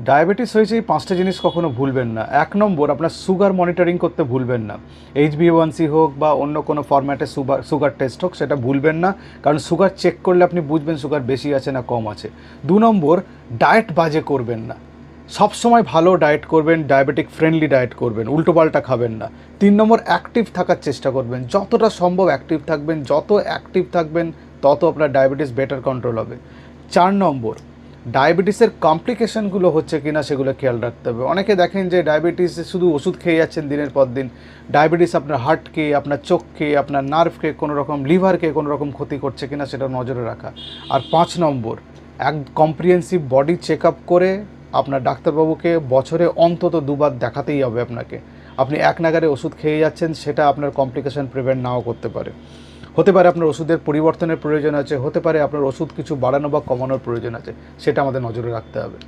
Diabetes হয়েছে এই 5টা জিনিস কখনো ভুলবেন না। 1 নম্বর, আপনার সুগার মনিটরিং করতে ভুলবেন না। HbA1c হোক বা অন্য কোনো ফরম্যাটে সুগার টেস্ট হোক, সেটা ভুলবেন না, কারণ সুগার চেক করলে আপনি বুঝবেন সুগার বেশি আছে না কম আছে। 2 নম্বর, ডায়েট বাজে করবেন না। সবসময় ভালো ডায়েট করবেন, ডায়াবেটিক ফ্রেন্ডলি ডায়েট করবেন, উল্টোপাল্টা খাবেন না। 3 নম্বর, অ্যাক্টিভ থাকার চেষ্টা করবেন, যতটা সম্ভব অ্যাক্টিভ থাকবেন। যত অ্যাক্টিভ থাকবেন তত আপনার ডায়াবেটিস বেটার কন্ট্রোল হবে। 4 নম্বর, ডায়াবেটিসের কমপ্লিকেশনগুলো হচ্ছে কিনা সেগুলো খেয়াল রাখতে হবে। অনেকে দেখেন যে ডায়াবেটিস শুধু ওষুধ খেয়ে যাচ্ছেন দিনের পর দিন, ডায়াবেটিস আপনার হার্টকে, আপনার চোখকে, আপনার নার্ভকে, কোনো রকম লিভারকে কোনো রকম ক্ষতি করছে কিনা সেটা নজরে রাখা। আর 5 নম্বর, এক কম্প্রিহেন্সিভ বডি চেক আপ করে আপনার ডাক্তারবাবুকে বছরে অন্তত 2বার দেখাতেই হবে আপনাকে। আপনি এক নাগারে ওষুধ খেয়ে যাচ্ছেন, সেটা আপনার কমপ্লিকেশন প্রিভেন্ট নাও করতে পারে। হতে পারে আপনার ওষুধের পরিবর্তনের প্রয়োজন আছে, হতে পারে আপনার ওষুধ কিছু বাড়ানো বা কমানোর প্রয়োজন আছে, সেটা আমাদের নজরে রাখতে হবে।